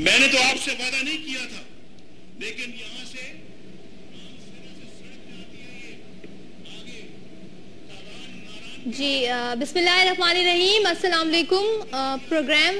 میں نے تو آپ سے وعدہ نہیں کیا تھا، لیکن یہاں سے جی بسم اللہ الرحمن الرحیم، السلام علیکم۔ پروگرام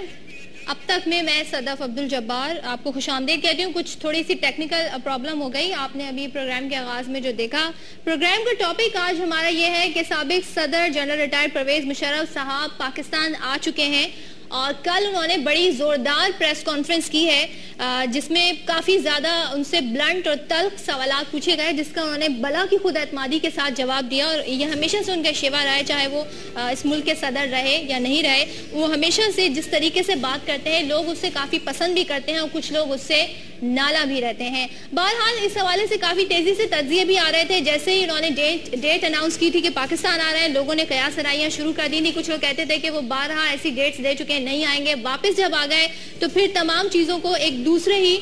اب تک میں صدف عبدالجبار آپ کو خوش آمدید کہتی ہوں۔ کچھ تھوڑی سی ٹیکنیکل پرابلم ہو گئی، آپ نے ابھی پروگرام کے آغاز میں جو دیکھا۔ پروگرام کا ٹاپک آج ہمارا یہ ہے کہ سابق صدر جنرل ریٹائرڈ پرویز مشرف صاحب پاکستان آ چکے ہیں، اور کل انہوں نے بڑی زوردار پریس کانفرنس کی ہے جس میں کافی زیادہ ان سے بلنٹ اور تلخ سوالات پوچھے گئے، جس کا انہوں نے بلا کی خود اعتمادی کے ساتھ جواب دیا۔ اور یہ ہمیشہ سے ان کا شیوا رہا ہے، چاہے وہ اس ملک کے صدر رہے یا نہیں رہے، وہ ہمیشہ سے جس طریقے سے بات کرتے ہیں لوگ اس سے کافی پسند بھی کرتے ہیں اور کچھ لوگ اس سے نالا بھی رہتے ہیں۔ بہرحال اس حوالے سے کافی تیزی سے تجزیے بھی آ رہے تھے، جیسے ہی انہوں نے ڈیٹ اناؤنس کی تھی کہ پاکستان آ رہے ہیں، لوگوں نے قیاس آرائیاں شروع کر دی تھی۔ کچھ لوگ کہتے تھے کہ وہ بارہا ایسی ڈیٹس دے چکے ہیں، نہیں آئیں گے۔ واپس جب آ گئے تو پھر تمام چیزوں کو ایک دوسرے ہی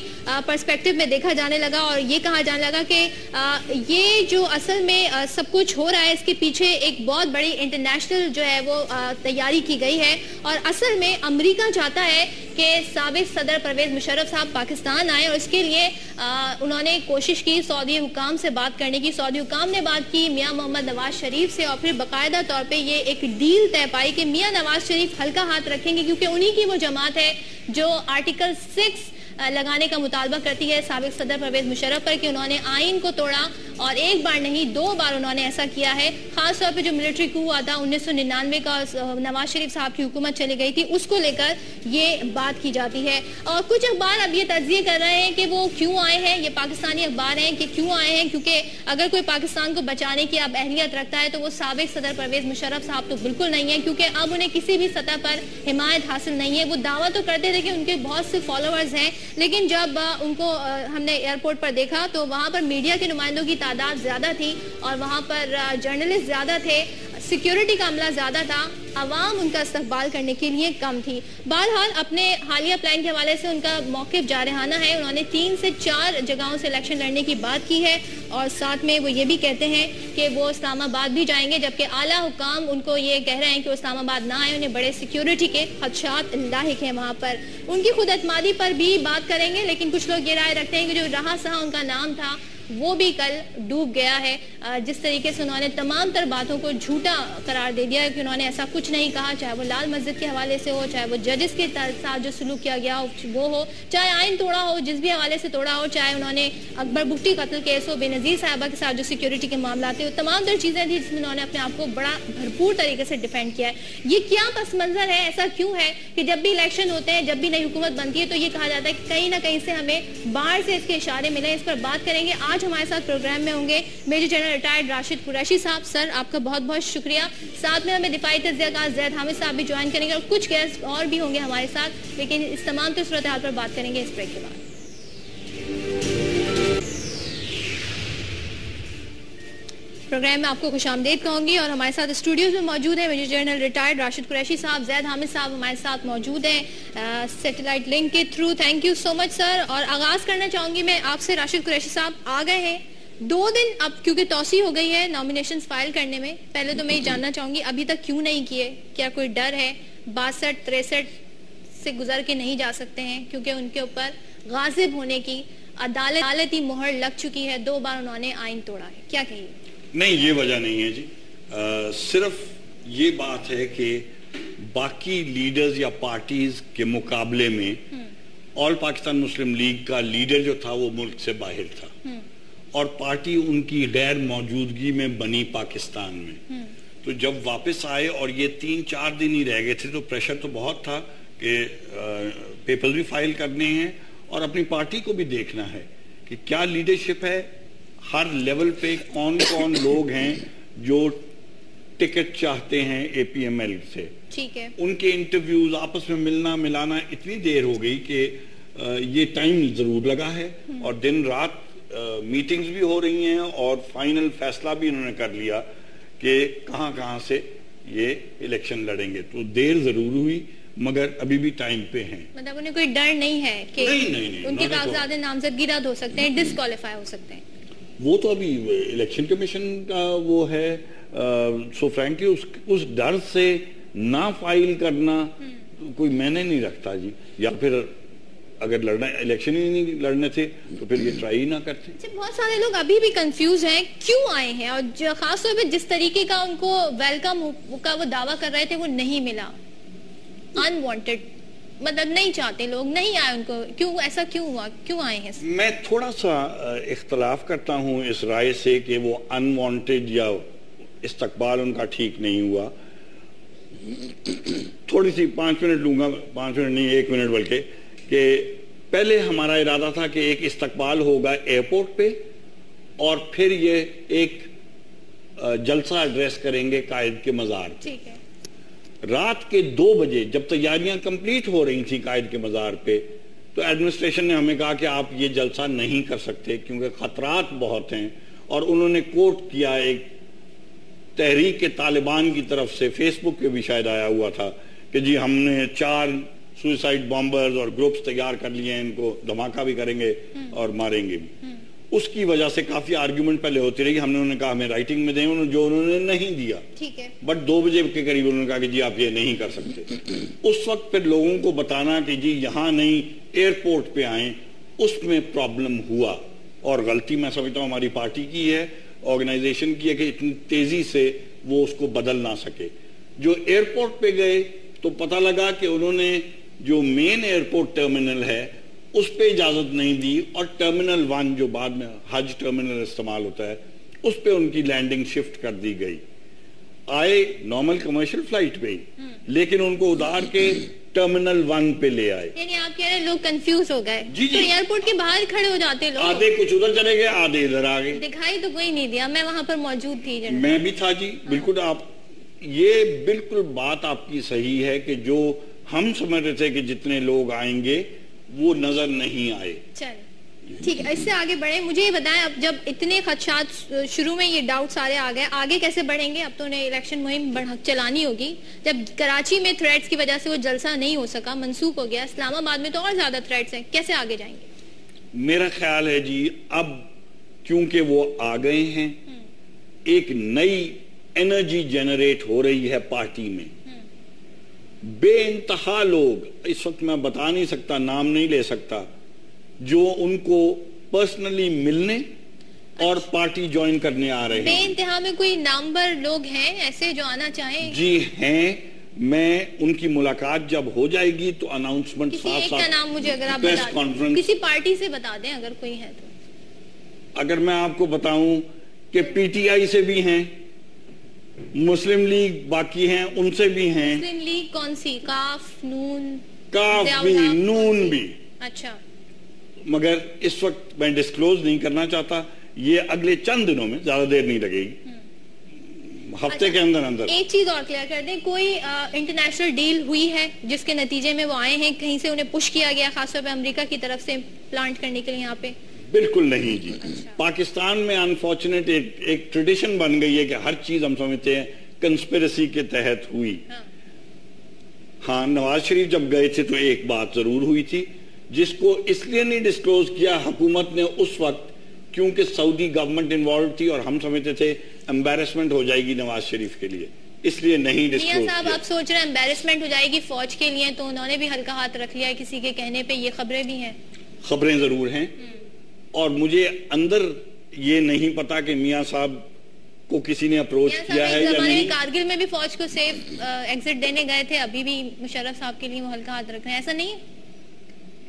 پرسپیکٹیو میں دیکھا جانے لگا، اور یہ کہا جانے لگا کہ یہ جو اصل میں سب کچھ ہو رہا ہے اس کے پیچھے ایک بہت بڑی انٹرنیشنل جو ہے وہ تیاری کی گئی ہے، اور اصل میں امریکہ چاہتا ہے کہ سابق صدر پرویز مشرف صاحب پاکستان آئے، اور اس کے لیے انہوں نے کوشش کی سعودی حکام سے بات کرنے کی۔ سعودی حکام نے بات کی میاں محمد نواز شریف سے، اور پھر باقاعدہ طور پہ یہ ایک ڈیل طے پائی کہ میاں نواز شریف ہلکا ہاتھ رکھیں گے، کیونکہ انہی کی وہ جماعت ہے جو آرٹیکل 6 لگانے کا مطالبہ کرتی ہے سابق صدر پرویز مشرف پر کہ انہوں نے آئین کو توڑا، اور ایک بار نہیں 2 بار انہوں نے ایسا کیا ہے۔ خاص طور پہ جو ملٹری کو ہوا تھا 1999 کا، نواز شریف صاحب کی حکومت چلی گئی تھی، اس کو لے کر یہ بات کی جاتی ہے۔ اور کچھ اخبار اب یہ تجزیے کر رہے ہیں کہ وہ کیوں آئے ہیں، یہ پاکستانی اخبار ہیں کہ کیوں آئے ہیں، کیونکہ اگر کوئی پاکستان کو بچانے کی اب اہلیت رکھتا ہے تو وہ سابق صدر پرویز مشرف صاحب تو بالکل نہیں ہے، کیونکہ اب انہیں کسی بھی سطح پر حمایت حاصل نہیں ہے۔ وہ دعویٰ تو کرتے تھے کہ ان کے بہت سے فالوورز ہیں، لیکن جب ان کو ہم نے ایئرپورٹ پر دیکھا تو وہاں پر میڈیا کے نمائندوں کی تعداد زیادہ تھی، اور وہاں پر جرنلسٹ زیادہ تھے، سیکیورٹی کا عملہ زیادہ تھا، عوام ان کا استقبال کرنے کے لیے کم تھی۔ بہرحال اپنے حالیہ پلان کے حوالے سے ان کا موقف جارحانہ ہے۔ انہوں نے 3 سے 4 جگہوں سے الیکشن لڑنے کی بات کی ہے، اور ساتھ میں وہ یہ بھی کہتے ہیں کہ وہ اسلام آباد بھی جائیں گے، جبکہ اعلیٰ حکام ان کو یہ کہہ رہے ہیں کہ وہ اسلام آباد نہ آئیں، انہیں بڑے سیکیورٹی کے خدشات لاحق ہیں وہاں پر۔ ان کی خود اعتمادی پر بھی بات کریں گے، لیکن کچھ لوگ یہ رائے رکھتے ہیں کہ جو رہا سہا ان کا نام تھا وہ بھی کل ڈوب گیا ہے۔ جس طریقے سے انہوں نے تمام تر باتوں کو جھوٹا قرار دے دیا کہ انہوں نے ایسا کچھ نہیں کہا، چاہے وہ لال مسجد کے حوالے سے ہو، چاہے وہ ججز کے ساتھ جو سلوک کیا گیا وہ ہو، چاہے آئین توڑا ہو، جس بھی حوالے سے توڑا ہو، چاہے انہوں نے اکبر بگٹی قتل کیس ہو، بے نظیر صاحبہ کے ساتھ جو سیکیورٹی کے معاملات تھے، وہ تمام تر چیزیں تھیں جس میں انہوں نے اپنے آپ کو بڑا بھرپور طریقے سے ڈیفینڈ کیا ہے۔ یہ کیا پس منظر ہے، ایسا کیوں ہے کہ جب بھی الیکشن ہوتے ہیں، جب بھی نئی حکومت بنتی ہے تو یہ کہا جاتا ہے کہ کہیں نہ کہیں سے ہمیں باہر سے اس کے اشارے ملے۔ اس پر بات کریں گے۔ آج ہمارے ساتھ پروگرام میں ہوں گے major general retired Rashid Qureshi صاحب۔ سر آپ کا بہت بہت شکریہ۔ ساتھ میں ہمیں دفاعی تجزیہ کار زید حامد صاحب بھی جوائن کریں گے، اور کچھ گیسٹ اور بھی ہوں گے ہمارے ساتھ، لیکن اس تمام تو صورتحال پر بات کریں گے اس بریک کے بعد۔ پروگرام میں آپ کو خوش آمدید کہوں گی، اور ہمارے ساتھ اسٹوڈیوز میں موجود ہیں major general retired Rashid Qureshi صاحب، زید حامد صاحب ہمارے ساتھ موجود ہیں سیٹلائٹ لنک کے through. Thank you so much sir. اور آغاز کرنا چاہوں گی میں آپ سے۔ راشد قریشی صاحب آ گئے ہیں 2 دن اب، کیونکہ توسیع ہو گئی ہے نامینیشنز فائل کرنے میں، پہلے تو میں یہ جاننا چاہوں گی ابھی تک کیوں نہیں کیے؟ کیا کوئی ڈر ہے 62-63 سے گزر کے نہیں جا سکتے ہیں کیونکہ ان کے اوپر غاضب ہونے کی عدالتی مہر لگ چکی ہے، 2 بار انہوں نے آئین توڑا ہے، کیا کہیے؟ نہیں، یہ وجہ نہیں ہے جی، صرف یہ بات ہے کہ باقی لیڈرز یا پارٹیز کے مقابلے میں آل پاکستان مسلم لیگ کا لیڈر جو تھا وہ ملک سے باہر تھا، اور پارٹی ان کی غیر موجودگی میں بنی پاکستان میں۔ تو جب واپس آئے اور یہ 3-4 دن ہی رہ گئے تھے تو پریشر تو بہت تھا کہ پیپر بھی فائل کرنے ہیں اور اپنی پارٹی کو بھی دیکھنا ہے کہ کیا لیڈرشپ ہے، ہر لیول پہ کون کون لوگ ہیں جو ٹکٹ چاہتے ہیں اے پی ایم ایل سے، ان کے انٹرویوز، آپس میں ملنا ملانا اتنی دیر ہو گئی کہ یہ ٹائم ضرور لگا ہے، اور دن رات میٹنگز بھی ہو رہی ہیں، اور فائنل فیصلہ بھی انہوں نے کر لیا کہ کہاں سے یہ الیکشن لڑیں گے۔ تو دیر ضرور ہوئی مگر ابھی بھی ٹائم پہ ہیں۔ مطلب انہیں کوئی ڈر نہیں ہے کہ ان کے کاغذات نامزدگی رد ہو سکتے ہیں، ڈسکوالیفائی ہو سکتے ہیں؟ وہ تو ابھی الیکشن کمیشن کا وہ ہے، سو فرینکلی اس ڈر سے نہ فائل کرنا کوئی میں نے نہیں رکھتا جی، یا پھر اگر لڑنا الیکشن ہی نہیں لڑنے تھے تو پھر یہ ٹرائی ہی نہ کرتے. بہت سارے لوگ ابھی بھی کنفیوز ہیں کیوں آئے ہیں, اور خاص طور پہ جس طریقے کا ان کو ویلکم کا وہ دعویٰ کر رہے تھے وہ نہیں ملا, انوانٹیڈ, مطلب نہیں چاہتے لوگ, نہیں آئے ان کو, کیوں ایسا کیوں ہوا, کیوں آئے ہیں؟ میں تھوڑا سا اختلاف کرتا ہوں اس رائے سے کہ وہ انوانٹیڈ یا استقبال ان کا ٹھیک نہیں ہوا. تھوڑی سی 5 منٹ لوں گا, 5 منٹ نہیں 1 منٹ بلکہ, کہ پہلے ہمارا ارادہ تھا کہ ایک استقبال ہوگا ایئرپورٹ پہ اور پھر یہ ایک جلسہ ایڈریس کریں گے قائد کے مزار پہ. رات کے 2 بجے جب تیاریاں کمپلیٹ ہو رہی تھیں قائد کے مزار پہ, تو ایڈمنسٹریشن نے ہمیں کہا کہ آپ یہ جلسہ نہیں کر سکتے کیونکہ خطرات بہت ہیں, اور انہوں نے کوٹ کیا ایک تحریک طالبان کی طرف سے, فیس بک پہ بھی شاید آیا ہوا تھا کہ جی ہم نے 4 سوئسائڈ بامبرز اور گروپس تیار کر لیے ہیں, ان کو دھماکہ بھی کریں گے اور ماریں گے بھی. اس کی وجہ سے کافی آرگیومنٹ پہلے ہوتی رہی, ہم نے انہوں نے کہا ہمیں رائٹنگ میں دیں, جو انہوں نے نہیں دیا, بٹ 2 بجے کے قریب انہوں نے کہا کہ جی آپ یہ نہیں کر سکتے. اس وقت پھر لوگوں کو بتانا کہ جی یہاں نہیں ایئرپورٹ پہ آئیں, اس میں پرابلم ہوا, اور غلطی میں سمجھتا ہوں ہماری پارٹی کی ہے, آرگنائزیشن کی ہے کہ اتنی تیزی سے وہ اس کو بدل نہ سکے. جو ایئرپورٹ پہ گئے تو پتہ لگا کہ انہوں نے جو مین ایئرپورٹ ٹرمینل ہے اس پہ اجازت نہیں دی, اور ٹرمینل 1 جو بعد میں حج ٹرمینل استعمال ہوتا ہے اس پہ ان کی لینڈنگ شفٹ کر دی گئی. آئے نارمل کمرشل فلائٹ پہ ہی, لیکن ان کو ادار کے ٹرمینل 1 پہ لے آئے. یعنی آپ کہہ رہے ہیں لوگ کنفیوز ہو گئے. جی تو ایئرپورٹ کے باہر کھڑے ہو جاتے لوگ, آدھے کچھ ادھر چلے گئے, آدھے ادھر آ گئے. دکھائی تو کوئی نہیں دیا, میں وہاں پر موجود تھی. میں بھی تھا جی, بالکل. آپ یہ بالکل بات آپ کی صحیح ہے کہ جو ہم سمجھ رہے تھے کہ جتنے لوگ آئیں گے وہ نظر نہیں آئے. چلیں ٹھیک ہے, اس سے آگے بڑھیں. مجھے یہ بتائیں, اب جب اتنے خدشات شروع میں یہ ڈاؤٹ سارے آ گئے, آگے کیسے بڑھیں گے؟ اب تو انہیں الیکشن مہم چلانی ہوگی. جب کراچی میں تھریٹس کی وجہ سے وہ جلسہ نہیں ہو سکا, منسوخ ہو گیا, اسلام آباد میں تو اور زیادہ تھریٹس ہیں, کیسے آگے جائیں گے؟ میرا خیال ہے جی اب کیونکہ وہ آ گئے ہیں, ایک نئی انرجی جنریٹ ہو رہی ہے پارٹی میں. بے انتہا لوگ, اس وقت میں بتا نہیں سکتا, نام نہیں لے سکتا, جو ان کو پرسنلی ملنے اور پارٹی جوائن کرنے آ رہے ہیں. بے انتہا میں کوئی نامور لوگ ہیں ایسے جو آنا چاہیں؟ جی ہیں. میں ان کی ملاقات جب ہو جائے گی تو اناؤنسمنٹ کسی ایک کا نام مجھے اگر آپ بتا دیں, کسی پارٹی سے بتا دیں اگر کوئی ہے تو. اگر میں آپ کو بتاؤں کہ پی ٹی آئی سے بھی ہیں, مسلم لیگ باقی ہیں, ان سے بھی ہیں. مسلم لیگ کون سی؟ کاف, نون؟ کاف بھی, نون بھی. اچھا, مگر اس وقت میں ڈسکلوز نہیں کرنا چاہتا, یہ اگلے چند دنوں میں, زیادہ دیر نہیں لگے گی, ہفتے کے اندر اندر. ایک چیز اور کلیئر کر دیں, کوئی انٹرنیشنل ڈیل ہوئی ہے جس کے نتیجے میں وہ آئے ہیں, کہیں سے انہیں پش کیا گیا خاص طور پہ امریکہ کی طرف سے پلانٹ کرنے کے لیے یہاں پہ؟ بالکل نہیں جی. پاکستان میں انفارچونیٹ ایک ٹریڈیشن بن گئی ہے کہ ہر چیز ہم سمجھتے ہیں کنسپیرسی کے تحت ہوئی. ہاں, نواز شریف جب گئے تھے تو ایک بات ضرور ہوئی تھی جس کو اس لیے نہیں ڈسکلوز کیا حکومت نے اس وقت کیونکہ سعودی گورنمنٹ انوالو تھی اور ہم سمجھتے تھے امبیرسمنٹ ہو جائے گی نواز شریف کے لیے, اس لیے نہیں ڈسکلوز کیا. صاحب آپ سوچ رہے ہیں امبیرسمنٹ ہو جائے گی فوج کے لیے, تو انہوں نے بھی ہلکا ہاتھ رکھ لیا کسی کے کہنے پہ, یہ خبریں بھی ہیں. خبریں ضرور ہیں, اور مجھے اندر یہ نہیں پتا کہ میاں صاحب کو کسی نے اپروچ کیا ہے یا نہیں. کارگل میں بھی فوج کو سیف ایگزٹ دینے گئے تھے, ابھی بھی مشرف صاحب کے لیے وہ ہلکا ہاتھ رکھ رہے ہیں, ایسا نہیں ہے؟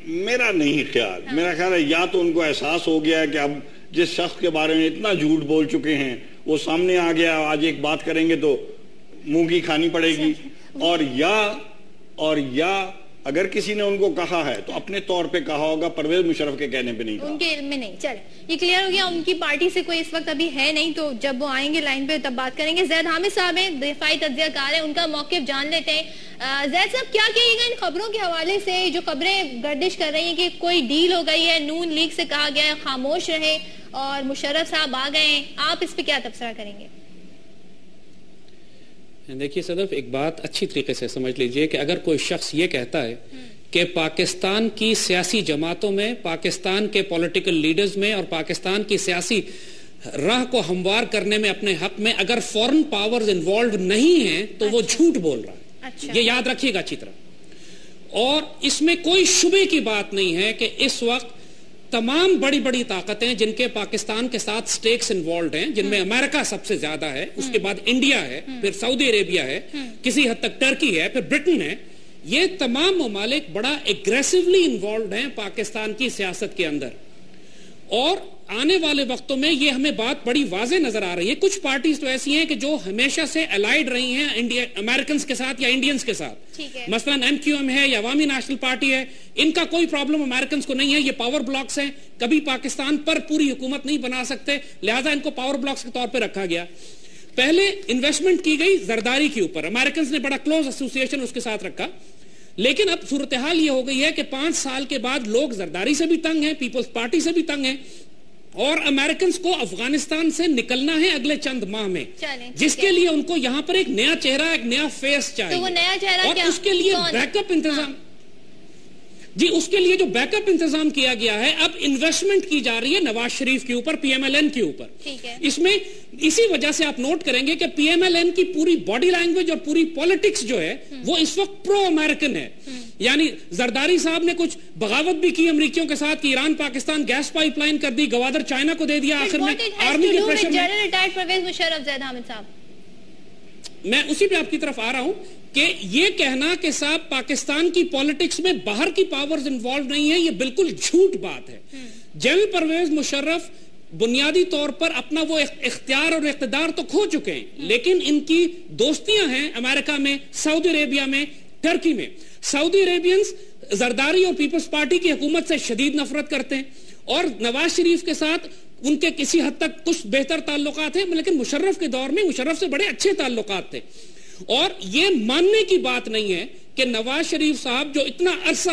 میرا نہیں خیال. میرا خیال ہے یا تو ان کو احساس ہو گیا ہے کہ اب جس شخص کے بارے میں اتنا جھوٹ بول چکے ہیں وہ سامنے آ گیا, آج ایک بات کریں گے تو منہ کی کھانی پڑے گی, اور یا اگر کسی نے ان کو کہا ہے تو اپنے طور پہ کہا ہوگا, پرویز مشرف کے کہنے پہ نہیں کہا. ان کے علم میں نہیں. چلے یہ کلیئر ہو گیا, ان کی پارٹی سے کوئی اس وقت ابھی ہے نہیں, تو جب وہ آئیں گے لائن پہ تب بات کریں گے. زید حامد صاحب ہیں, دفاعی تجزیہ کار ہیں, ان کا موقف جان لیتے ہیں. زید صاحب کیا کہیے گا ان خبروں کے حوالے سے جو خبریں گردش کر رہی ہیں کہ کوئی ڈیل ہو گئی ہے, نون لیگ سے کہا گیا ہے خاموش رہے اور مشرف صاحب آ گئے ہیں, آپ اس پہ کیا تبصرہ کریں گے؟ دیکھیے صدف, ایک بات اچھی طریقے سے سمجھ لیجئے کہ اگر کوئی شخص یہ کہتا ہے کہ پاکستان کی سیاسی جماعتوں میں, پاکستان کے پولیٹیکل لیڈرز میں اور پاکستان کی سیاسی راہ کو ہموار کرنے میں اپنے حق میں اگر فورن پاورز انوالوڈ نہیں ہیں تو وہ جھوٹ بول رہا ہے. یہ یاد رکھیے گا اچھی طرح. اور اس میں کوئی شبے کی بات نہیں ہے کہ اس وقت تمام بڑی بڑی طاقتیں جن کے پاکستان کے ساتھ سٹیکس انوالوڈ ہیں، جن میں امریکہ سب سے زیادہ ہے، اس کے بعد انڈیا ہے، پھر سعودی عربیہ ہے، کسی حد تک ٹرکی ہے، پھر برٹن ہے، یہ تمام ممالک بڑا ایگریسولی انوالوڈ ہیں پاکستان کی سیاست کے اندر. اور آنے والے وقتوں میں یہ ہمیں بات بڑی واضح نظر آ رہی ہے. کچھ پارٹیز تو ایسی ہیں کہ جو ہمیشہ سے الائیڈ رہی ہیں امریکنز کے ساتھ یا انڈینز کے ساتھ، مثلا MQM ہے یا عوامی نیشنل پارٹی ہے، ان کا کوئی پرابلم امریکنز کو نہیں ہے. یہ پاور بلاکس ہیں، کبھی پاکستان پر پوری حکومت نہیں بنا سکتے، لہذا ان کو پاور بلاکس کے طور پہ رکھا گیا. پہلے انویسٹمنٹ کی گئی زرداری کے اوپر، امریکنز نے بڑا کلوز ایسوسیشن اس کے ساتھ رکھا. لیکن اب صورتحال یہ ہو گئی ہے کہ 5 سال کے بعد لوگ زرداری سے بھی تنگ ہیں، پیپلز پارٹی سے بھی تنگ ہیں، اور امریکنز کو افغانستان سے نکلنا ہے اگلے چند ماہ میں، جس کے لیے ان کو یہاں پر ایک نیا چہرہ، ایک نیا فیس چاہیے. تو وہ نیا چہرہ اور اس کے لیے بیک اپ انتظام، جی اس کے لیے جو بیک اپ انتظام کیا گیا ہے، اب انویسٹمنٹ کی جا رہی ہے نواز شریف کے اوپر، PMLN کے اوپر. اس میں اسی وجہ سے آپ نوٹ کریں گے کہ PMLN کی پوری باڈی لینگویج اور پوری پالیٹکس جو ہے وہ اس وقت پرو امریکن ہے. یعنی زرداری صاحب نے کچھ بغاوت بھی کی امریکیوں کے ساتھ کہ Iran Pakistan gas pipeline کر دی، گوادر چائنا کو دے دیا، آخر میں آرمی کے پریشر میں. پرویز مشرف، زید حامد صاحب، میں اسی پہ آپ کی طرف آ رہا ہوں کہ یہ کہنا کہ صاحب پاکستان کی پالیٹکس میں باہر کی پاورز انوالو نہیں ہے، یہ بالکل جھوٹ بات ہے. جنرل پرویز مشرف بنیادی طور پر اپنا وہ اختیار اور اقتدار تو کھو چکے ہیں، لیکن ان کی دوستیاں ہیں امریکہ میں، سعودی عربیہ میں، ٹرکی میں. سعودی عربینز زرداری اور پیپلز پارٹی کی حکومت سے شدید نفرت کرتے ہیں، اور نواز شریف کے ساتھ ان کے کسی حد تک کچھ بہتر تعلقات ہیں، لیکن مشرف کے دور میں مشرف سے بڑے اچھے تعلقات تھے. اور یہ ماننے کی بات نہیں ہے کہ نواز شریف صاحب جو اتنا عرصہ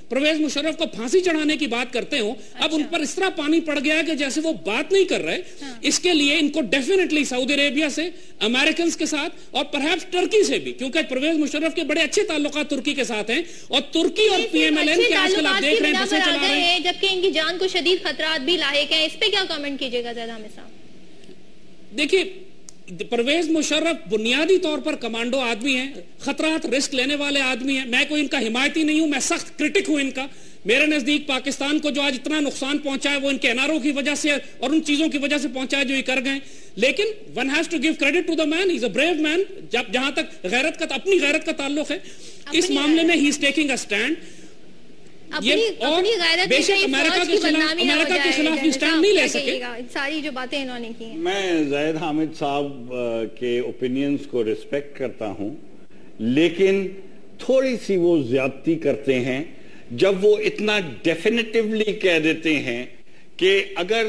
پرویز مشرف کو پھانسی چڑھانے کی بات کرتے ہوں، اب ان پر اس طرح پانی پڑ گیا کہ جیسے وہ بات نہیں کر رہے. اس کے لیے ان کو ڈیفینیٹلی سعودی عربیہ سے، امریکنز کے ساتھ، اور پرہیپس ٹرکی سے بھی، کیونکہ پرویز مشرف کے بڑے اچھے تعلقات ترکی کے ساتھ ہیں، اور ترکی اور PMLN کے آج کل آپ دیکھ رہے ہیں بسیں چلا رہے ہیں، جبکہ ان کی جان کو شدید خطرات بھی لاحق ہیں. اس پہ کیا کامنٹ کیجئے گا زید حامد صاحب؟ دیکھیے، پرویز مشرف بنیادی طور پر کمانڈو آدمی ہیں، خطرات رسک لینے والے آدمی ہیں. میں کوئی ان کا حمایتی نہیں ہوں، میں سخت کرٹک ہوں ان کا. میرے نزدیک پاکستان کو جو آج اتنا نقصان پہنچا ہے وہ ان کے NRO کی وجہ سے اور ان چیزوں کی وجہ سے پہنچا ہے جو یہ کر گئے. لیکن one has to give credit to the man, he's a brave man. جہاں تک اپنی غیرت کا تعلق ہے، اس معاملے میں he is taking a stand. امریکہ کے خلاف یہ سٹینڈ نہیں لے سکے. ساری جو باتیں انہوں نے کی ہیں، میں زید حامد صاحب کے اوپینینز کو ریسپیکٹ کرتا ہوں، لیکن تھوڑی سی وہ زیادتی کرتے ہیں جب وہ اتنا ڈیفینیٹیولی کہہ دیتے ہیں کہ اگر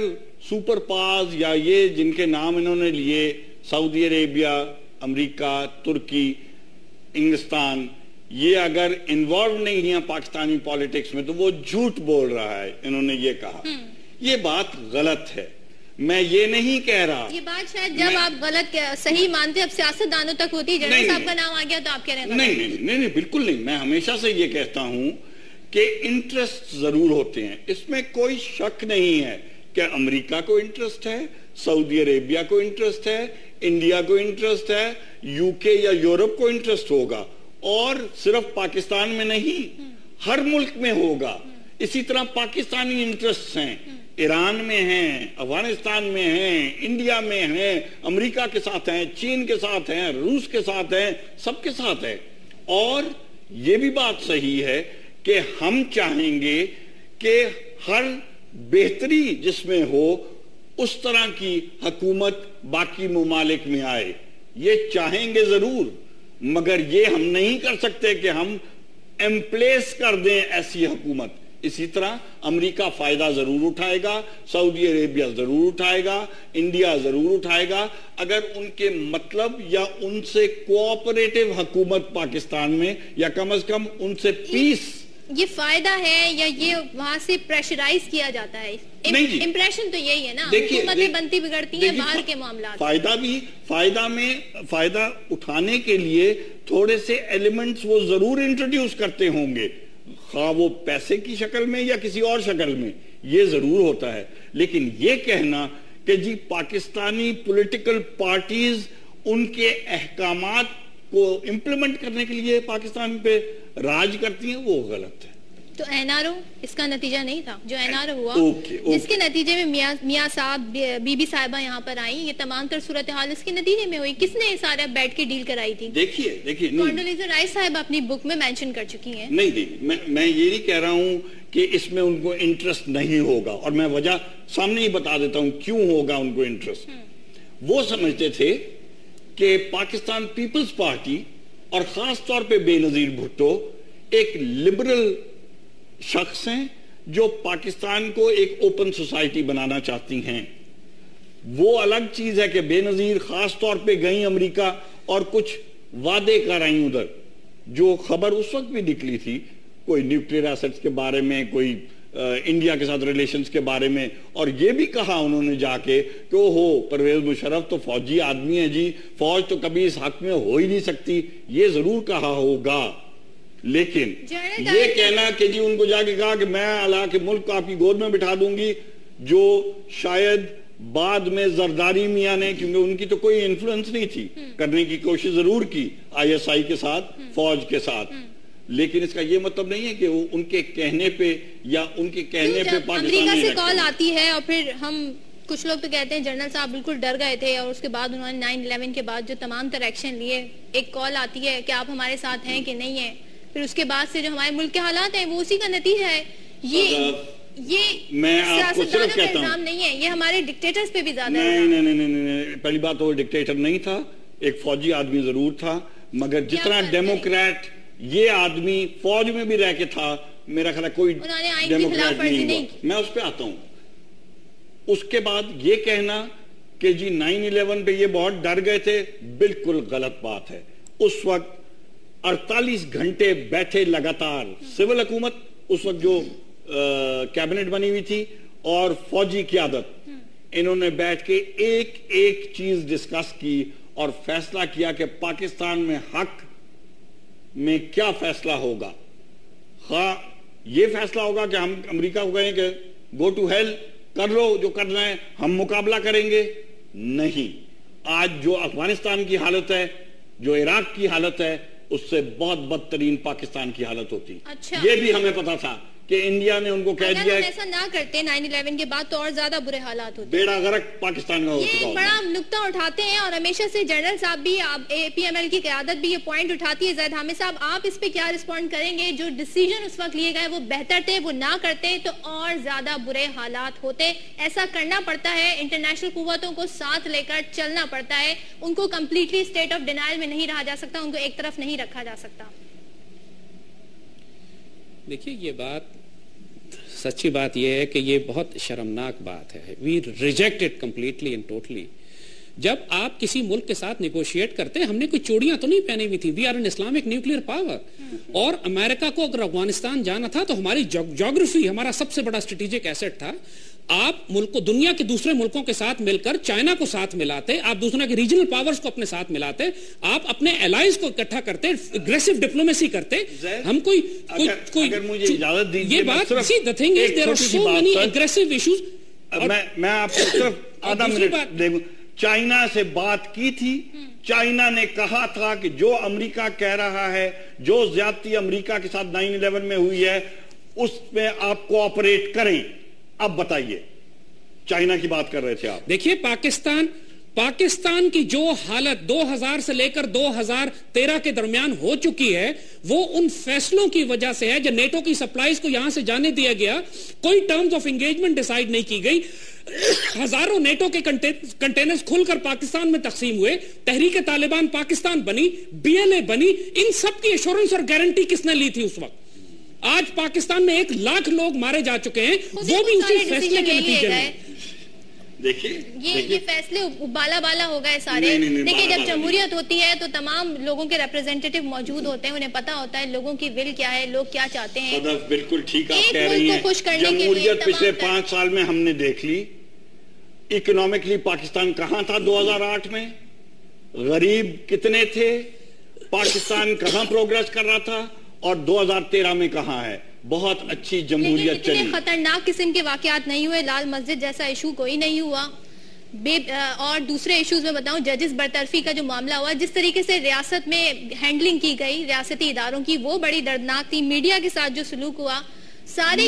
سپر پاورز یا یہ جن کے نام انہوں نے لیے، سعودی عربیہ، امریکہ، ترکی، انگلستان، یہ اگر انوالو نہیں ہیں پاکستانی پالیٹکس میں تو وہ جھوٹ بول رہا ہے. انہوں نے یہ کہا، یہ بات غلط ہے. میں یہ نہیں کہہ رہا، یہ بات شاید جب آپ غلط صحیح مانتے اب سیاست دانوں تک ہوتی ہے. جنرل صاحب کا نام آ گیا تو آپ کہہ رہے ہیں نہیں، بالکل نہیں. میں ہمیشہ سے یہ کہتا ہوں کہ انٹرسٹ ضرور ہوتے ہیں، اس میں کوئی شک نہیں ہے کہ امریکہ کو انٹرسٹ ہے، سعودی عربیہ کو انٹرسٹ ہے، انڈیا کو انٹرسٹ ہے، UK یا یورپ کو انٹرسٹ ہوگا، اور صرف پاکستان میں نہیں، ہر ملک میں ہوگا. اسی طرح پاکستانی انٹرسٹ ہیں، ایران میں ہیں، افغانستان میں ہیں، انڈیا میں ہیں، امریکہ کے ساتھ ہیں، چین کے ساتھ ہیں، روس کے ساتھ ہیں، سب کے ساتھ ہیں. اور یہ بھی بات صحیح ہے کہ ہم چاہیں گے کہ ہر بہتری جس میں ہو اس طرح کی حکومت باقی ممالک میں آئے. یہ چاہیں گے ضرور، مگر یہ ہم نہیں کر سکتے کہ ہم امپلیس کر دیں ایسی حکومت. اسی طرح امریکہ فائدہ ضرور اٹھائے گا، سعودی عربیہ ضرور اٹھائے گا، انڈیا ضرور اٹھائے گا، اگر ان کے مطلب یا ان سے کوآپریٹو حکومت پاکستان میں، یا کم از کم ان سے پیس. یہ فائدہ ہے یا یہ وہاں سے پریشرائز کیا جاتا ہے؟ امپریشن تو یہی ہے نا، حکومتیں بنتی بگڑتی ہیں باہر کے معاملات. فائدہ اٹھانے کے لیے تھوڑے سے ایلیمنٹس وہ ضرور انٹروڈیوس کرتے ہوں گے، خواہ وہ پیسے کی شکل میں یا کسی اور شکل میں، یہ ضرور ہوتا ہے. لیکن یہ کہنا کہ جی پاکستانی پولیٹیکل پارٹیز ان کے احکامات کو امپلیمنٹ کرنے کے لیے پاکستان پہ راج کرتی ہیں وہ غلط ہے. تو این آر او اس کا نتیجہ نہیں تھا جو این آر او ہوا جس کے نتیجے میں میاں صاحب بی بی صاحبہ یہاں پر آئیں, یہ تمام تر صورتحال اس کے نتیجے میں ہوئی. کس نے سارا بیٹھ کے ڈیل کرائی تھی؟ دیکھیے کونڈولیزا رائس صاحب اپنی بک میں مینشن کر چکی ہیں. نہیں میں یہ نہیں کہہ رہا ہوں کہ اس میں ان کو انٹرسٹ نہیں ہوگا, اور میں وجہ سامنے ہی بتا دیتا ہوں کیوں ہوگا ان کو انٹرسٹ. وہ سمجھتے تھے کہ پاکستان پیپلز پارٹی اور خاص طور پہ بے نظیر بھٹو ایک لبرل شخص ہیں جو پاکستان کو ایک اوپن سوسائٹی بنانا چاہتی ہیں. وہ الگ چیز ہے کہ بے نظیر خاص طور پہ گئیں امریکہ اور کچھ وعدے کر آئیں ادھر, جو خبر اس وقت بھی نکلی تھی کوئی نیوکلیئر ایسٹس کے بارے میں, کوئی انڈیا کے ساتھ ریلیشنز کے بارے میں, اور یہ بھی کہا انہوں نے جا کے کہ پرویز مشرف تو فوجی آدمی ہے جی, فوج تو کبھی اس حق میں ہو ہی نہیں سکتی. یہ ضرور کہا ہوگا, لیکن یہ کہنا کہ جی ان کو جا کے کہا کہ میں اللہ کے ملک کو آپ کی گود میں بٹھا دوں گی, جو شاید بعد میں زرداری میاں نے, کیونکہ ان کی تو کوئی انفلوئنس نہیں تھی, کرنے کی کوشش ضرور کی آئی ایس آئی کے ساتھ, فوج کے ساتھ, لیکن اس کا یہ مطلب نہیں ہے کہ وہ ان کے کہنے پہ یا ان کے کہنے پہ پاکستان امریکہ سے کال آتی ہے اور پھر ہم کچھ لوگ تو کہتے ہیں جنرل صاحب بالکل ڈر گئے تھے, اور اس کے بعد انہوں نے 9/11 کے بعد جو تمام تر ایکشن لیے, ایک کال آتی ہے کہ آپ ہمارے ساتھ ہیں کہ نہیں ہیں, پھر اس کے بعد سے جو ہمارے ملک کے حالات ہیں وہ اسی کا نتیجہ ہے. یہ میں آپ کو صرف کہتا ہوں نہیں ہے, یہ ہمارے ڈکٹیٹرز پہ بھی زیادہ ہے. نہیں, پہلی بات تو وہ ڈکٹیٹر نہیں تھا, ایک فوجی آدمی ضرور تھا, مگر جتنا ڈیموکریٹ یہ آدمی فوج میں بھی رہ کے تھا, میرا خیال ہے کوئی ڈیموکریٹ نہیں ہوا. میں اس پہ آتا ہوں. اس کے بعد یہ کہنا کہ جی 9/11 پہ یہ بہت ڈر گئے تھے, بالکل غلط بات ہے. اس وقت 48 گھنٹے بیٹھے لگاتار سول حکومت, اس وقت جو کیبنٹ بنی ہوئی تھی, اور فوجی قیادت, انہوں نے بیٹھ کے ایک ایک چیز ڈسکس کی اور فیصلہ کیا کہ پاکستان میں حق میں کیا فیصلہ ہوگا. خواہ یہ فیصلہ ہوگا کہ ہم امریکہ کو کہیں کہ گو ٹو ہیل, کر لو جو کرنا ہے, ہم مقابلہ کریں گے. نہیں, آج جو افغانستان کی حالت ہے, جو عراق کی حالت ہے, اس سے بہت بدترین پاکستان کی حالت ہوتی. یہ بھی ہمیں پتا تھا کہ انڈیا نے ان کو کہہ دیا ہے ایسا نہ کرتے 9/11 کے بعد تو اور زیادہ برے حالات ہوتے. بیڑا غرق پاکستان کا ہو چکا. یہ بڑا نقطہ اٹھاتے ہیں اور ہمیشہ سے جنرل صاحب بھی, اے پی ایم ایل کی قیادت بھی یہ پوائنٹ اٹھاتی ہے. زید حامد صاحب, آپ اس پہ کیا رسپونڈ کریں گے؟ جو ڈیسیجن اس وقت لیے گئے وہ بہتر تھے, وہ نہ کرتے تو اور زیادہ برے حالات ہوتے. ایسا کرنا پڑتا ہے, انٹرنیشنل قوتوں کو ساتھ لے کر چلنا پڑتا ہے, ان کو کمپلیٹلی اسٹیٹ آف ڈینائل میں نہیں رہا جا سکتا, ان کو ایک طرف نہیں رکھا جا سکتا. دیکھیے یہ بات, سچی بات یہ ہے کہ یہ بہت شرمناک بات ہے. We reject it completely and totally. جب آپ کسی ملک کے ساتھ نیگوشیٹ کرتے ہیں, ہم نے کوئی چوڑیاں تو نہیں پہنی ہوئی تھی. We are an Islamic nuclear power, اور امریکہ کو اگر افغانستان جانا تھا تو ہماری جغرافی ہمارا سب سے بڑا اسٹریٹجک ایسٹ تھا. آپ ملک کو دنیا کے دوسرے ملکوں کے ساتھ مل کر چائنا کو ساتھ ملاتے, آپ دوسرے کے ریجنل پاورز کو اپنے ساتھ ملاتے, آپ اپنے الائز کو اکٹھا کرتے, اگریسو ڈپلومیسی کرتے. ہم کوئی یہ بات the thing is there are so many aggressive issues. میں آپ کو صرف آدھا منٹ دے گا. چائنا سے بات کی تھی, چائنا نے کہا تھا کہ جو امریکہ کہہ رہا ہے, جو زیادتی امریکہ کے ساتھ 9/11 میں ہوئی ہے, اس میں آپ کوآپریٹ کریں. اب بتائیے, چائنا کی بات کر رہے تھے آپ. دیکھیے پاکستان کی جو حالت 2000 سے لے کر 2013 کے درمیان ہو چکی ہے, وہ ان فیصلوں کی وجہ سے ہے. جو نیٹو کی سپلائیز کو یہاں سے جانے دیا گیا, کوئی ٹرمز آف انگیجمنٹ ڈیسائیڈ نہیں کی گئی, ہزاروں نیٹو کے کنٹینرز کھل کر پاکستان میں تقسیم ہوئے, تحریک طالبان پاکستان بنی, BLA بنی. ان سب کی ایشورنس اور گارنٹی کس نے لی تھی اس وقت؟ آج پاکستان میں 100,000 لوگ مارے جا چکے ہیں, وہ بھی اسی فیصلے کے نتیجے میں. یہ فیصلے بالا ہو گئے سارے. دیکھیں, جب جمہوریت ہوتی ہے تو تمام لوگوں کے ریپرزینٹیٹیو موجود ہوتے ہیں, انہیں پتا ہوتا ہے لوگوں کی ول کیا ہے, لوگ کیا چاہتے ہیں. بالکل ٹھیک آپ کہہ رہی ہیں. جمہوریت پچھلے 5 سال میں ہم نے دیکھ لی. اکنامکلی پاکستان کہاں تھا 2008 میں, غریب کتنے تھے, پاکستان کہاں پروگریس کر رہا تھا, اور 2013 میں کہاں ہے. بہت اچھی جمہوریت چلی. خطرناک قسم کے واقعات نہیں ہوئے, لال مسجد جیسا ایشو کوئی نہیں ہوا, اور دوسرے ایشوز میں بتاؤں ججز برطرفی کا جو معاملہ ہوا, جس طریقے سے ریاست میں ہینڈلنگ کی گئی ریاستی اداروں کی, وہ بڑی دردناک تھی. میڈیا کے ساتھ جو سلوک ہوا, سارے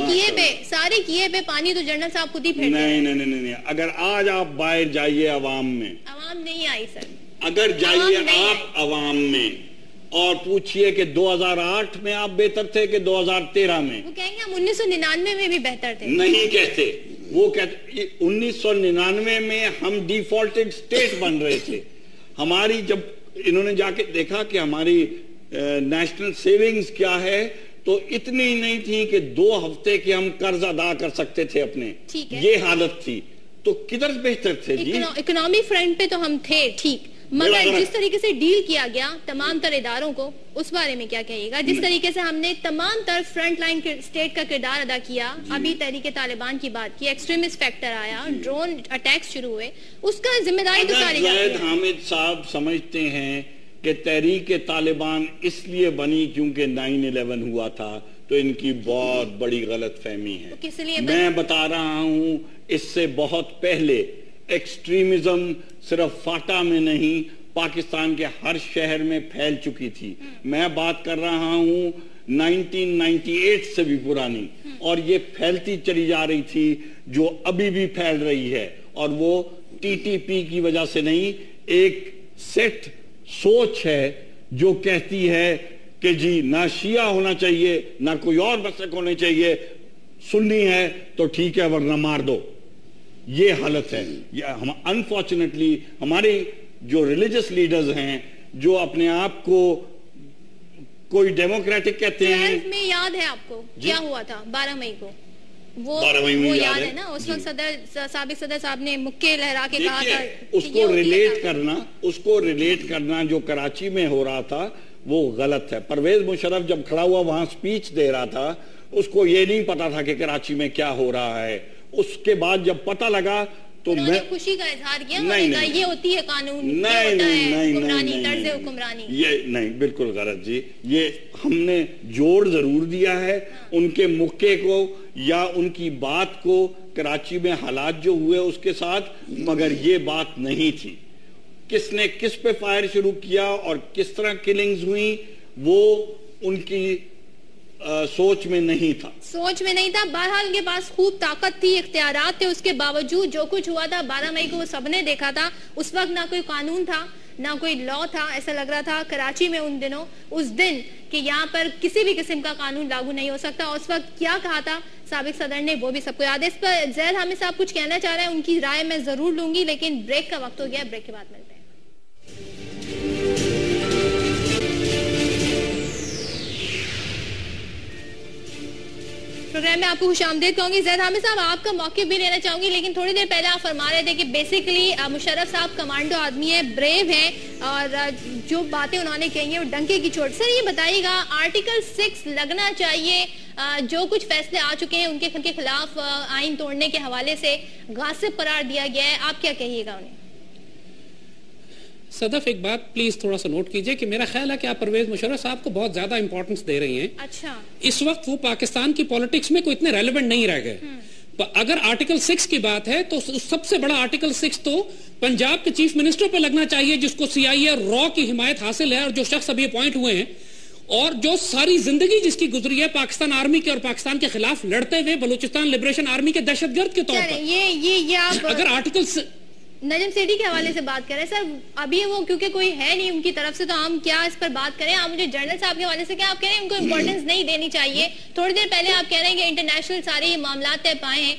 کیے پہ پانی تو جنرل صاحب خود ہی پھیر دیں. نہیں. اگر آج آپ باہر جائیے عوام میں, عوام نہیں آئی سر, اگر جائیے آپ عوام میں اور پوچھئے کہ 2008 میں آپ بہتر تھے کہ 2013 میں, وہ کہیں گے ہم 1999 میں بھی بہتر تھے. نہیں کہتے, وہ کہتے 1999 میں ہم ڈیفالٹڈ سٹیٹ بن رہے تھے. ہماری جب انہوں نے جا کے دیکھا کہ ہماری نیشنل سیونگز کیا ہے, تو اتنی نہیں تھی کہ 2 ہفتے کے ہم قرض ادا کر سکتے تھے اپنے, یہ حالت تھی. تو کدھر بہتر تھے جی؟ اکنامی فرنٹ پہ تو ہم تھے ٹھیک, مگر جس طریقے سے ڈیل کیا گیا تمام تر اداروں کو, اس بارے میں کیا کہیے گا؟ جس طریقے سے ہم نے تمام تر فرنٹ لائن اسٹیٹ کا کردار ادا کیا, ابھی تحریک طالبان کی بات کی, ایکسٹریمسٹ فیکٹر آیا, ڈرون اٹیکس شروع ہوئے, اس کا ذمہ داری تو ساری زید حامد صاحب سمجھتے ہیں کہ تحریک طالبان اس لیے بنی کیونکہ 9/11 ہوا تھا, تو ان کی بہت بڑی غلط فہمی ہے. میں بتا رہا ہوں اس سے بہت پہلے ایکسٹریمزم صرف فاٹا میں نہیں پاکستان کے ہر شہر میں پھیل چکی تھی. میں بات کر رہا ہوں 1998 سے بھی پرانی, اور یہ پھیلتی چلی جا رہی تھی, جو ابھی بھی پھیل رہی ہے. اور وہ ٹی ٹی پی کی وجہ سے نہیں, ایک سیٹ سوچ ہے جو کہتی ہے کہ جی نہ شیعہ ہونا چاہیے نہ کوئی اور مسلک ہونے چاہیے, سنی ہے تو ٹھیک ہے ورنہ مار دو. یہ حالت ہے. انفارچونیٹلی ہمارے جو ریلیجس لیڈرز ہیں, جو اپنے آپ کو کوئی ڈیموکریٹک کہتے ہیں, میں یاد ہے آپ کو کیا ہوا تھا 12 مئی کو, وہ یاد ہے نا, اس وقت سابق صدر صاحب نے مکے لہرا کے کہا تھا. اس کو ریلیٹ کرنا جو کراچی میں ہو رہا تھا وہ غلط ہے. پرویز مشرف جب کھڑا ہوا وہاں سپیچ دے رہا تھا, اس کو یہ نہیں پتا تھا کہ کراچی میں کیا ہو رہا ہے. اس کے بعد جب پتہ لگا تو میں خوشی کا اظہار کیا, یہ ہوتی ہے قانون, طرز حکمرانی. یہ نہیں, بالکل غلط جی. یہ ہم نے جوڑ ضرور دیا ہے ان کے موقع کو یا ان کی بات کو, کراچی میں حالات جو ہوئے اس کے ساتھ, مگر یہ بات نہیں تھی. کس نے کس پہ فائر شروع کیا اور کس طرح کلنگز ہوئی, وہ ان کی سوچ میں نہیں تھا. بہرحال ان کے پاس خوب طاقت تھی, اختیارات تھے, اس کے باوجود جو کچھ ہوا تھا 12 مئی کو وہ سب نے دیکھا تھا. اس وقت نہ کوئی قانون تھا نہ کوئی لا تھا. ایسا لگ رہا تھا کراچی میں اس دن کہ یہاں پر کسی بھی قسم کا قانون لاگو نہیں ہو سکتا. اس وقت کیا کہا تھا سابق صدر نے وہ بھی سب کو یاد ہے. اس پر زید حامد صاحب کچھ کہنا چاہ رہے ہیں, ان کی رائے میں ضرور لوں گی, لیکن بریک کا وقت ہو گیا, بریک کے بعد ملتے ہیں. پروگرام میں آپ کو خوش آمدید کہوں گی. زید حامد صاحب آپ کا موقع بھی لینا چاہوں گی, لیکن تھوڑی دیر پہلے آپ فرما رہے تھے کہ بیسیکلی مشرف صاحب کمانڈو آدمی ہیں, بریو ہیں, اور جو باتیں انہوں نے کہی ہیں وہ ڈنکے کی چوٹ. سر یہ بتائیے گا, آرٹیکل 6 لگنا چاہیے, جو کچھ فیصلے آ چکے ہیں ان کے خلاف آئین توڑنے کے حوالے سے غاصب قرار دیا گیا ہے, آپ کیا کہیے گا انہیں؟ صدف ایک بات پلیز تھوڑا سا نوٹ کیجئے کہ میرا خیال ہے کہ آپ پرویز مشرف صاحب کو بہت زیادہ امپورٹنس دے رہی ہیں. اچھا, اس وقت وہ پاکستان کی پولیٹکس میں کوئی اتنے ریلیونٹ نہیں رہ گئے. اگر آرٹیکل 6 کی بات ہے تو سب سے بڑا آرٹیکل 6 تو پنجاب کے چیف منسٹر پہ لگنا چاہیے, جس کو CIA اور را کی حمایت حاصل ہے, اور جو شخص ابھی اپوائنٹ ہوئے ہیں اور جو ساری زندگی جس کی گزری ہے پاکستان آرمی کے اور پاکستان کے خلاف لڑتے ہوئے بلوچستان لبریشن آرمی کے دہشت گرد کے طور پر. اگر آرٹیکل نجم سیٹھی کے حوالے سے بات کریں سر, ابھی وہ کیونکہ کوئی ہے نہیں ان کی طرف سے, تو ہم کیا اس پر بات کریں؟ آپ مجھے جنرل صاحب کے حوالے سے کیا آپ کہہ رہے ہیں ان کو امپورٹنس نہیں دینی چاہیے؟ تھوڑی دیر پہلے آپ کہہ رہے ہیں کہ انٹرنیشنل سارے یہ معاملات طے پائے ہیں,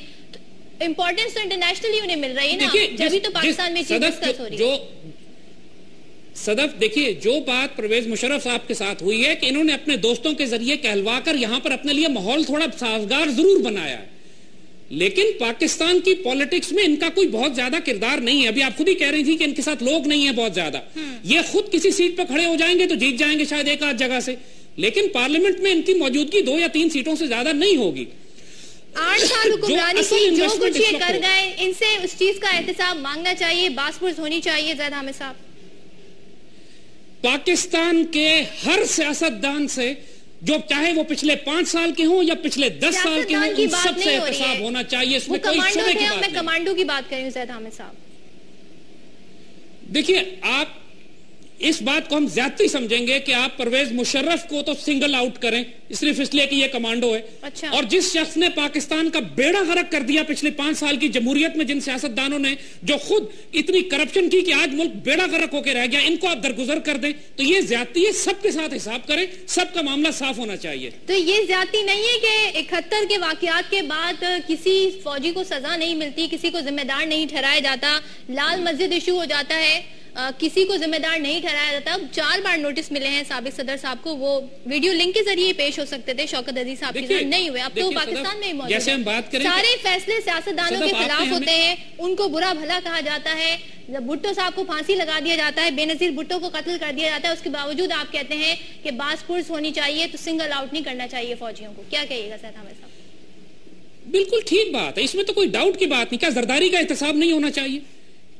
امپورٹنس تو انٹرنیشنلی انہیں مل رہی ہے نا, جبھی تو پاکستان میں چیز ڈسکس ہو رہی ہے. صدف دیکھیے, جو بات پرویز مشرف صاحب کے ساتھ ہوئی ہے کہ انہوں نے اپنے دوستوں کے ذریعے کہلوا کر یہاں پر اپنے لیے ماحول تھوڑا سازگار ضرور بنایا ہے, لیکن پاکستان کی پولیٹکس میں ان کا کوئی بہت زیادہ کردار نہیں ہے. ابھی آپ خود ہی کہہ رہی تھی کہ ان کے ساتھ لوگ نہیں ہیں بہت زیادہ. یہ خود کسی سیٹ پہ کھڑے ہو جائیں گے تو جیت جائیں گے شاید ایک آدھ جگہ سے, لیکن پارلیمنٹ میں ان کی موجودگی 2 یا 3 سیٹوں سے زیادہ نہیں ہوگی. 8 سال حکمرانی کی جو کچھ یہ کر گئے, ان سے اس چیز کا احتساب مانگنا چاہیے, باس پرس ہونی چاہیے. زید حامد صاحب, پاکستان کے ہر سیاستدان سے, جو چاہے وہ پچھلے 5 سال کے ہوں یا پچھلے 10 سال کے ہوں, ان سب سے احتساب ہونا چاہیے. اس میں کوئی شبہ کی بات نہیں. میں کمانڈو کی بات کر رہی ہوں زید حامد صاحب. دیکھیے آپ اس بات کو ہم زیادتی سمجھیں گے کہ آپ پرویز مشرف کو تو سنگل آؤٹ کریں صرف اس لیے کہ یہ کمانڈو ہے. اچھا. اور جس شخص نے پاکستان کا بیڑا غرق کر دیا پچھلے 5 سال کی جمہوریت میں، جن سیاستدانوں نے جو خود اتنی کرپشن کی کہ آج ملک بیڑا غرق ہو کے رہ گیا، ان کو آپ درگزر کر دیں تو یہ زیادتی ہے. سب کے ساتھ حساب کریں، سب کا معاملہ صاف ہونا چاہیے. تو یہ زیادتی نہیں ہے کہ 71 کے واقعات کے بعد کسی فوجی کو سزا نہیں ملتی، کسی کو ذمہ دار نہیں ٹھہرایا جاتا، لال مسجد ایشو ہو جاتا ہے، کسی کو ذمہ دار نہیں ٹھہرایا جاتا. 4 بار نوٹس ملے ہیں سابق صدر صاحب کو، وہ ویڈیو لنک کے ذریعے پیش ہو سکتے تھے. شوکت عزیز صاحب کی ذمہ نہیں ہوئے، اب تو پاکستان میں ہی موجود جیسے ہم بات کریں سارے فیصلے سیاستدانوں کے خلاف ہوتے ہیں، ان کو برا بھلا کہا جاتا ہے. بھٹو صاحب کو پھانسی لگا دیا جاتا ہے، بے نظیر بھٹو کو قتل کر دیا جاتا ہے، اس کے باوجود آپ کہتے ہیں کہ باس پرس ہونی چاہیے تو سنگل آؤٹ نہیں کرنا چاہیے فوجیوں کو. کیا کہیے گا سید حامد صاحب؟ بالکل ٹھیک بات ہے، اس میں تو کوئی ڈاؤٹ کی بات نہیں. کیا زرداری کا احتساب نہیں ہونا چاہیے؟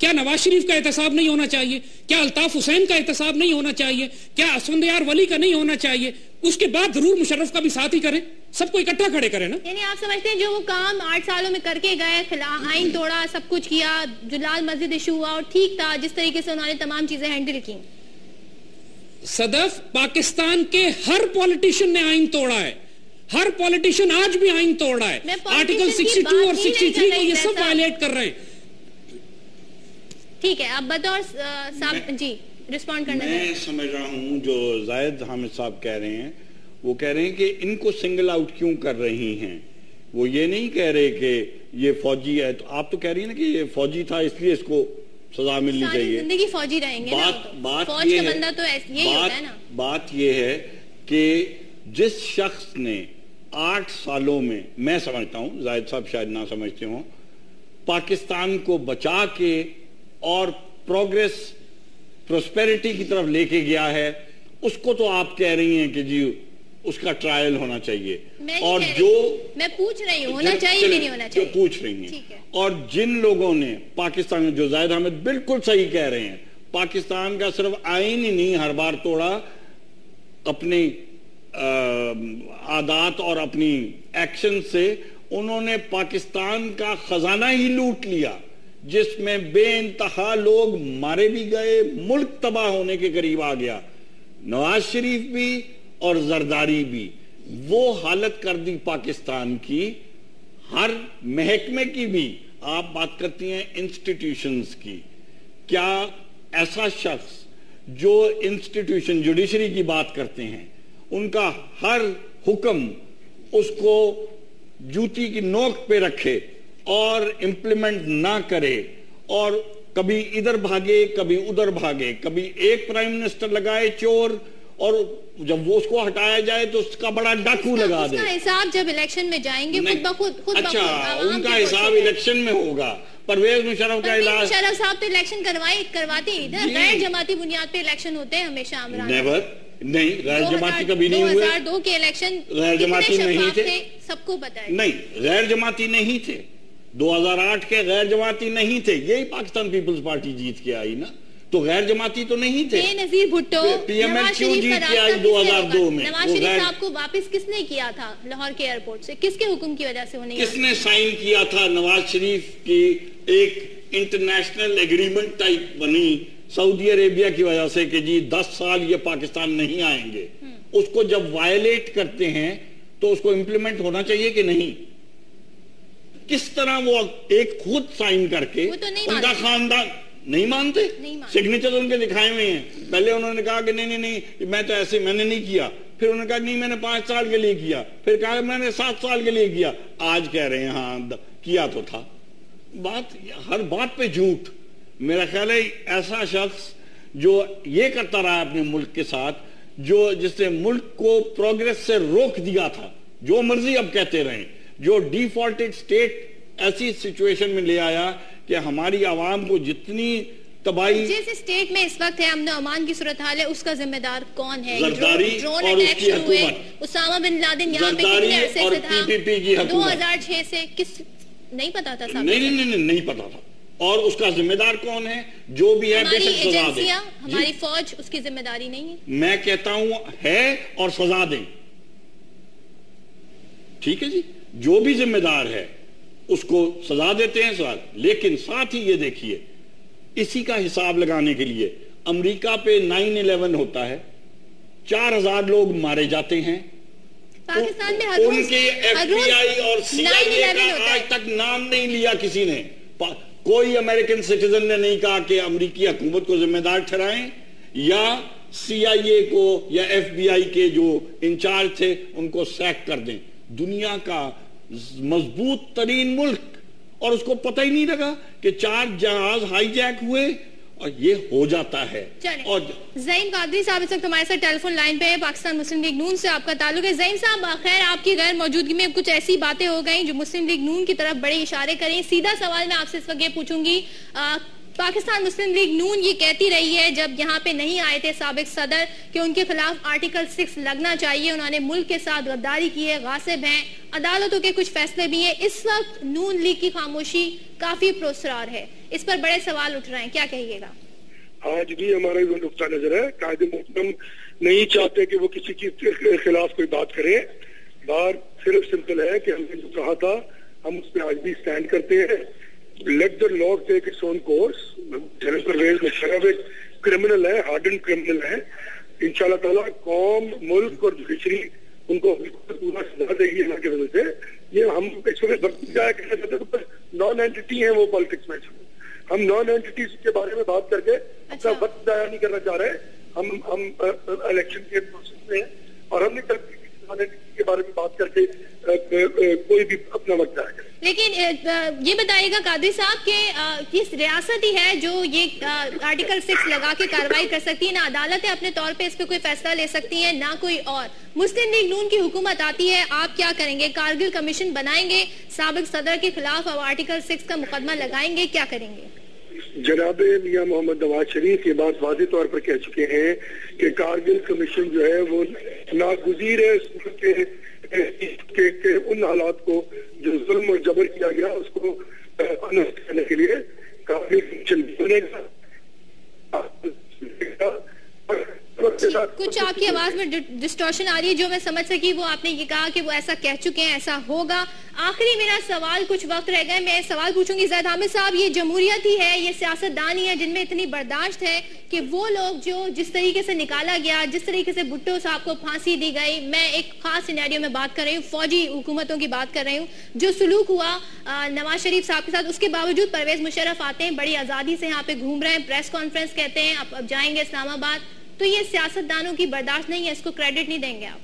کیا نواز شریف کا احتساب نہیں ہونا چاہیے؟ کیا الطاف حسین کا احتساب نہیں ہونا چاہیے؟ کیا اسفندیار ولی کا نہیں ہونا چاہیے؟ اس کے بعد ضرور مشرف کا بھی ساتھ ہی کریں، سب کو اکٹھا کھڑے کریں نا. یعنی آپ سمجھتے ہیں جو وہ کام 8 سالوں میں کر کے گئے، آئین توڑا، سب کچھ کیا، جو لال مسجد ایشو ہوا اور ٹھیک تھا جس طریقے سے انہوں نے تمام چیزیں ہینڈل کی؟ صدف، پاکستان کے ہر پولیٹیشین نے آئین توڑا ہے، ہر پولیٹیشین آج بھی آئین توڑ رہا ہے. آرٹیکل 62 اور 63 کو یہ سب وائلیٹ کر رہے ہیں. ٹھیک ہے، آپ بطور صاحب جی رسپونڈ کرنا میں سمجھ رہا ہوں جو زاہد حامد صاحب کہہ رہے ہیں، وہ کہہ رہے ہیں کہ ان کو سنگل آؤٹ کیوں کر رہی ہیں. وہ یہ نہیں کہہ رہے کہ یہ فوجی ہے، تو آپ تو کہہ رہی ہیں نا کہ یہ فوجی تھا اس لیے اس کو سزا ملنی چاہیے. زندگی فوجی رہیں گے. بات یہ ہے کہ جس شخص نے 8 سالوں میں، میں سمجھتا ہوں زاہد صاحب شاید نہ سمجھتے ہوں، پاکستان کو بچا کے اور پروگریس پروسپیرٹی کی طرف لے کے گیا ہے، اس کو تو آپ کہہ رہی ہیں کہ جی اس کا ٹرائل ہونا چاہیے. اور جو میں پوچھ رہی ہوں ہونا چاہیے نہیں ہونا چاہیے، جو پوچھ رہی ہیں، اور جن لوگوں نے پاکستان میں، جو زاہد احمد بالکل صحیح کہہ رہے ہیں، پاکستان کا صرف آئین ہی نہیں ہر بار توڑا، اپنی عادات اور اپنی ایکشن سے انہوں نے پاکستان کا خزانہ ہی لوٹ لیا، جس میں بے انتہا لوگ مارے بھی گئے، ملک تباہ ہونے کے قریب آ گیا. نواز شریف بھی اور زرداری بھی وہ حالت کر دی پاکستان کی. ہر محکمے کی بھی آپ بات کرتی ہیں انسٹیٹیوشنز کی. کیا ایسا شخص جو انسٹیٹیوشن جوڈیشری کی بات کرتے ہیں، ان کا ہر حکم اس کو جوتی کی نوک پہ رکھے اور امپلیمنٹ نہ کرے، اور کبھی ادھر بھاگے کبھی ادھر بھاگے، کبھی ایک پرائم منسٹر لگائے چور، اور جب وہ اس کو ہٹایا جائے تو اس کا بڑا ڈاکو لگا دے. اس کا حساب جب الیکشن میں جائیں گے خود بخود. اچھا، ان کا حساب الیکشن میں ہوگا. پرویز مشرف کا علاج، مشرف صاحب تو الیکشن کرواتے ہی تھے، غیر جماعتی بنیاد پہ الیکشن ہوتے ہیں ہمیشہ. نیور، نہیں، غیر جماعتی کبھی نہیں ہوئے. 2002 کے الیکشن غیر جماعتی نہیں تھے، سب کو پتا ہے. نہیں، غیر جماعتی نہیں تھے. 2008 کے غیر جماعتی نہیں تھے، یہی پاکستان پیپلز پارٹی جیت کے آئی نا، تو غیر جماعتی تو نہیں تھے. بے نظیر بھٹو پی ایم ایل کیوں جیت کے آئی 2002 میں؟ نواز شریف صاحب کو واپس کس نے کیا تھا لاہور کے ایئرپورٹ سے؟ کس کے حکم کی وجہ سے وہ نہیں؟ کس نے سائن کیا تھا؟ نواز شریف کی ایک انٹرنیشنل ایگریمنٹ ٹائپ بنی سعودی عربیہ کی وجہ سے کہ جی 10 سال یہ پاکستان نہیں آئیں گے. اس کو جب وائلیٹ کرتے ہیں تو اس کو امپلیمنٹ ہونا چاہیے کہ نہیں؟ کس طرح وہ ایک خود سائن کر کے ان کا خاندان نہیں مانتے، سگنیچر ان کے دکھائے ہوئے ہیں. پہلے انہوں نے کہا کہ نہیں میں تو ایسے میں نے نہیں کیا، پھر انہوں نے کہا نہیں میں نے 5 سال کے لیے کیا، پھر کہا میں نے 7 سال کے لیے کیا، آج کہہ رہے ہیں ہاں کیا تو تھا. بات ہر بات پہ جھوٹ. میرا خیال ہے ایسا شخص جو یہ کرتا رہا اپنے ملک کے ساتھ، جس نے ملک کو پروگریس سے روک دیا تھا، جو مرضی اب کہتے رہیں، جو ڈیفالٹڈ سٹیٹ ایسی سچویشن میں لے آیا کہ ہماری عوام کو جتنی تباہی، جس اسٹیٹ میں اس وقت ہے امن و امان کی صورتحال ہے، اس کا ذمہ دار کون ہے؟ زرداری ڈرون اور اس کی اٹیک ہوئے، حکومت، اسامہ بن لادن یہاں پہ کتنے عرصے سے تھا، PPP 2006 سے کس نہیں پتا تھا؟ نہیں پتا تھا. اور اس کا ذمہ دار کون ہے؟ جو بھی ہے بے شک سزا دیں. ہماری فوج اس کی ذمہ داری نہیں ہے. میں کہتا ہوں ہے اور سزا دیں. ٹھیک ہے جی، جو بھی ذمہ دار ہے اس کو سزا دیتے ہیں سوال. لیکن ساتھ ہی یہ دیکھیے اسی کا حساب لگانے کے لیے امریکہ پہ 9/11 ہوتا ہے, 4000 لوگ مارے جاتے ہیں, پاکستان میں ان کے FBI اور CIA کا آج تک نام نہیں لیا کسی نے. کوئی امریکن سٹیزن نے نہیں کہا کہ امریکی حکومت کو ذمہ دار ٹھہرائیں یا CIA کو یا FBI کے جو انچارج تھے ان کو سیک کر دیں. دنیا کا مضبوط ترین ملک, اور اس کو پتہ ہی نہیں لگا کہ 4 جہاز ہائی جیک ہوئے, اور یہ ہو جاتا ہے. اور زعیم قادری صاحب اس وقت ہمارے ساتھ ٹیلی فون لائن پہ ہے, پاکستان مسلم لیگ نون سے آپ کا تعلق ہے. زعیم صاحب, خیر آپ کی غیر موجودگی میں کچھ ایسی باتیں ہو گئیں جو مسلم لیگ نون کی طرف بڑے اشارے کریں. سیدھا سوال میں آپ سے اس وقت یہ پوچھوں گی, پاکستان مسلم لیگ نون یہ کہتی رہی ہے جب یہاں پہ نہیں آئے تھے سابق صدر کہ ان کے خلاف آرٹیکل 6 لگنا چاہیے, انہوں نے ملک کے ساتھ غداری کی ہے, غاصب ہیں, عدالتوں کے کچھ فیصلے بھی ہیں. اس وقت نون لیگ کی خاموشی کافی پراسرار ہے, اس پر بڑے سوال اٹھ رہے ہیں, کیا کہیے گا؟ آج بھی ہمارا یہ نقطہ نظر ہے, قائد محترم نہیں چاہتے کہ وہ کسی کے خلاف کوئی بات کرے. بات صرف سمپل ہے کہ ہم نے جو کہا تھا ہم اس پہ آج بھی سٹینڈ کرتے ہیں. Let the law take its own course. General Pervez Musharraf ایک کرمنل ہے, ہارڈنڈ کرمنل ہے. انشاءاللہ تعالیٰ قوم, ملک اور جوڈیشری ان کو پورا سزا دے گی اللہ کی وجہ سے. یہ ہم اس وقت وقت جایا کہنا چاہتے ہیں نان اینٹی ہیں وہ پالیٹکس میں. ہم نان اینٹیز کے بارے میں بات کر کے اپنا وقت ضائع نہیں کرنا چاہ رہے. ہم الیکشن کے پروسیس میں ہیں اور ہم نے کے بارے میں بات کر کے کوئی بھی اپنا وقت ضائع کرے. لیکن یہ بتائیے گا قادری صاحب کہ کس ریاست ہی ہے جو یہ آرٹیکل 6 لگا کے کارروائی کر سکتی ہے؟ نہ عدالتیں اپنے طور پہ اس پہ کوئی فیصلہ لے سکتی ہیں, نہ کوئی اور. مسلم لیگ نون کی حکومت آتی ہے, آپ کیا کریں گے؟ کارگل کمیشن بنائیں گے, سابق صدر کے خلاف اب آرٹیکل 6 کا مقدمہ لگائیں گے, کیا کریں گے؟ جناب میاں محمد نواز شریف یہ بات واضح طور پر کہہ چکے ہیں کہ کارگل کمیشن جو ہے وہ ناگزیر ہے اس کے ان حالات کو جو ظلم اور جبر کیا گیا اس کو کرنے کے لیے کارگل کمیشن بنے گا. کچھ آپ کی آواز میں ڈسٹورشن آ رہی ہے, جو میں سمجھ سکی وہ آپ نے یہ کہا کہ وہ ایسا کہہ چکے ہیں, ایسا ہوگا. آخری میرا سوال, کچھ وقت رہ گئے, میں سوال پوچھوں گی. زید حامد صاحب, یہ جمہوریت ہی ہے, یہ سیاست دان ہی ہے جن میں اتنی برداشت ہے کہ وہ لوگ جو جس طریقے سے نکالا گیا, جس طریقے سے بھٹو صاحب کو پھانسی دی گئی, میں ایک خاص سینیریو میں بات کر رہی ہوں, فوجی حکومتوں کی بات کر رہی ہوں, جو سلوک ہوا نواز شریف صاحب کے ساتھ, اس کے باوجود پرویز مشرف آتے ہیں, بڑی آزادی سے یہاں پہ گھوم رہے ہیں, پریس کانفرنس کہتے ہیں اب جائیں گے اسلام آباد. تو یہ سیاست دانوں کی برداشت نہیں ہے, اس کو کریڈٹ نہیں دیں گے آپ؟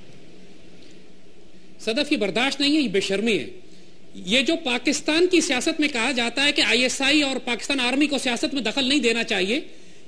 صدف, یہ برداشت نہیں ہے, یہ بے شرمی ہے. یہ جو پاکستان کی سیاست میں کہا جاتا ہے کہ ISI اور پاکستان آرمی کو سیاست میں دخل نہیں دینا چاہیے,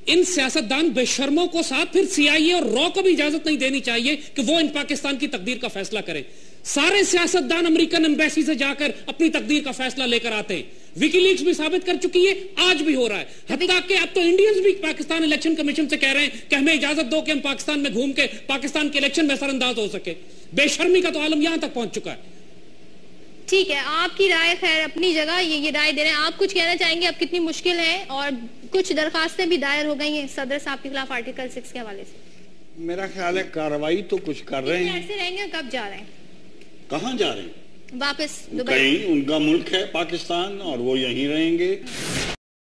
ان سیاست دان بے شرموں کو ساتھ پھر CIA اور را کو بھی اجازت نہیں دینی چاہیے کہ وہ ان پاکستان کی تقدیر کا فیصلہ کریں. سارے سیاست دان امریکن ایمبیسی سے جا کر اپنی تقدیر کا فیصلہ لے کر آتے ہیں. وکی لیکس بھی ثابت کر چکی ہے, آج بھی ہو رہا ہے. حتیٰ کہ اب تو انڈینز بھی پاکستان الیکشن کمیشن سے کہہ رہے ہیں کہ ہمیں اجازت دو کہ ہم پاکستان میں گھوم کے پاکستان کے الیکشن میں اثر انداز ہو سکے. بے شرمی کا تو عالم یہاں تک پہنچ چکا ہے. ٹھیک ہے, آپ کی رائے خیر اپنی جگہ, یہ رائے دے رہے ہیں. آپ کچھ کہنا چاہیں گے؟ اب کتنی مشکل ہے, اور کچھ درخواستیں بھی دائر ہو گئی ہیں صدر صاحب کے خلاف آرٹیکل 6 کے حوالے سے. میرا خیال ہے کارروائی تو کچھ کر رہے ہیں. ایسے رہیں گے, کب جا رہے ہیں؟ کہاں جا رہے ہیں؟ واپس کہیں. ان کا ملک ہے پاکستان اور وہ یہیں رہیں گے.